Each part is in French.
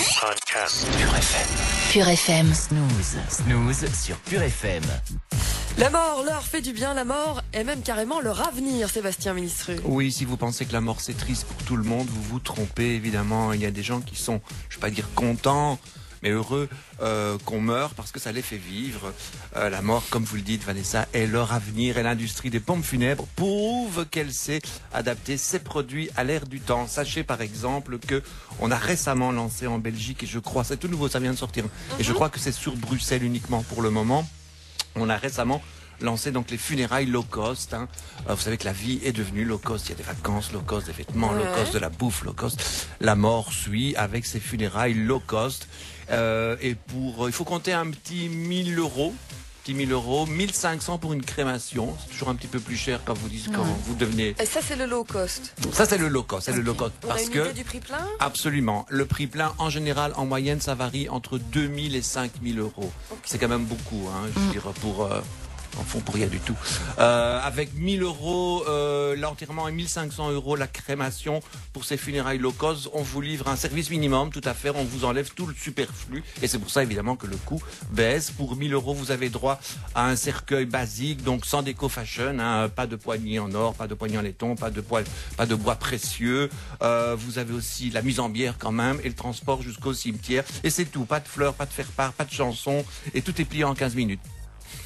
Podcast. Pure FM. Pure FM. Snooze sur Pure FM. La mort leur fait du bien, la mort est même carrément leur avenir, Sébastien Ministru. Oui, si vous pensez que la mort c'est triste pour tout le monde, vous vous trompez évidemment. Il y a des gens qui sont, je ne vais pas dire contents, mais heureux qu'on meure parce que ça les fait vivre. La mort, comme vous le dites Vanessa, est leur avenir et l'industrie des pompes funèbres prouve qu'elle sait adapter ses produits à l'ère du temps. Sachez par exemple que on a récemment lancé en Belgique, et je crois, c'est tout nouveau, ça vient de sortir, et je crois que c'est sur Bruxelles uniquement pour le moment. On a récemment lancé donc les funérailles low cost. Vous savez que la vie est devenue low cost. Il y a des vacances low cost, des vêtements low cost, de la bouffe low cost. La mort suit avec ces funérailles low cost. Et il faut compter un petit 1000 euros. 1500 pour une crémation. C'est toujours un petit peu plus cher quand vous dites quand vous devenez. Et ça, c'est le low cost. Ça, c'est le low cost. C'est le low cost. On Parce a une que. idée du prix plein? Absolument. Le prix plein, en général, en moyenne, ça varie entre 2000 et 5000 euros. Okay. C'est quand même beaucoup, je veux dire, en fond, pour rien du tout. Avec 1000 euros l'enterrement et 1500 euros la crémation pour ces funérailles low cost, on vous livre un service minimum, tout à fait, on vous enlève tout le superflu. Et c'est pour ça, évidemment, que le coût baisse. Pour 1000 euros, vous avez droit à un cercueil basique, donc sans déco fashion, pas de poignée en or, pas de poignée en laiton, pas de bois précieux. Vous avez aussi la mise en bière quand même et le transport jusqu'au cimetière. Et c'est tout, pas de fleurs, pas de faire-part, pas de chansons, et tout est plié en 15 minutes.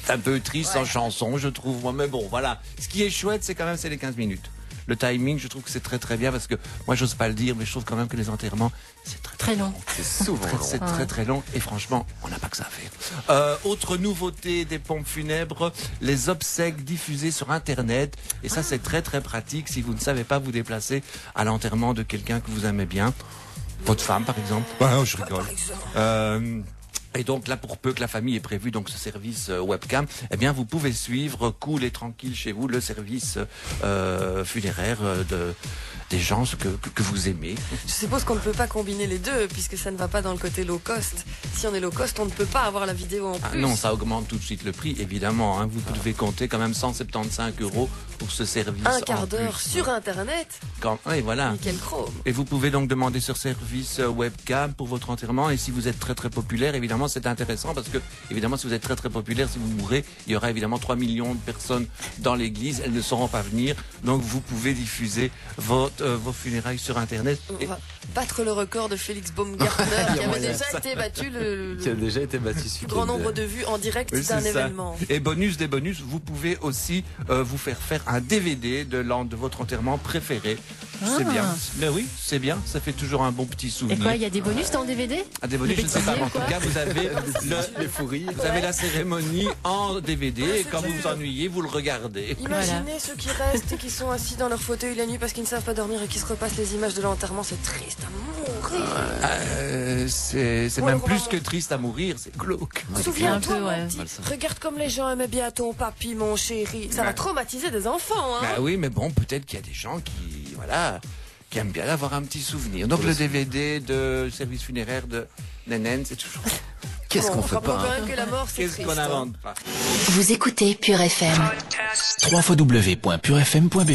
C'est un peu triste en chanson, je trouve, moi, mais bon, voilà. Ce qui est chouette, c'est quand même, c'est les 15 minutes. Le timing, je trouve que c'est très très bien parce que moi, j'ose pas le dire, mais je trouve quand même que les enterrements, c'est très long. C'est souvent long. C'est très long et franchement, on n'a pas que ça à faire. Autre nouveauté des pompes funèbres, les obsèques diffusées sur Internet. Et ça, c'est très très pratique si vous ne savez pas vous déplacer à l'enterrement de quelqu'un que vous aimez bien. Votre femme, par exemple. Ouais, je rigole. Et donc là, pour peu que la famille ait prévu donc ce service webcam, eh bien vous pouvez suivre cool et tranquille chez vous le service funéraire des gens que vous aimez. Je suppose qu'on ne peut pas combiner les deux puisque ça ne va pas dans le côté low cost. Si on est low cost, on ne peut pas avoir la vidéo en plus. Non, ça augmente tout de suite le prix, évidemment. Vous devez compter quand même 175 € pour ce service. Un quart d'heure sur Internet. Oui, voilà. Nickel chrome. Et vous pouvez donc demander ce service webcam pour votre enterrement. Et si vous êtes très très populaire, évidemment, c'est intéressant parce que, évidemment, si vous êtes très très populaire, si vous mourrez, il y aura évidemment 3 millions de personnes dans l'église. Elles ne sauront pas venir. Donc, vous pouvez diffuser vos funérailles sur Internet. On va battre le record de Félix Baumgartner qui avait déjà été battu qui a déjà été battu le plus grand nombre de vues en direct d'un événement. Et bonus des bonus, vous pouvez aussi vous faire un DVD de votre enterrement préféré. C'est bien. Mais oui, c'est bien. Ça fait toujours un bon petit souvenir. Et quoi, il y a des bonus dans le DVD? Des bonus, je ne sais pas. En tout cas, vous avez vous avez la cérémonie en DVD et quand vous vous ennuyez, vous le regardez. Imaginez ceux qui restent et qui sont assis dans leur fauteuil la nuit parce qu'ils ne savent pas dormir et qui se repassent les images de l'enterrement. C'est triste à mourir. C'est même plus que triste à mourir, c'est glauque. Souviens-toi, mon petit, regarde comme les gens aimaient bien ton papy, mon chéri. Ça va traumatiser des enfants. Oui, mais bon, peut-être qu'il y a des gens qui aiment bien avoir un petit souvenir. Donc le DVD de service funéraire de Nénène, c'est toujours... Qu'est-ce qu'on fait pas quand même que la mort, c'est Qu'est-ce qu'on n'invente pas. Vous écoutez Pure FM. www.purefm.be purefm.be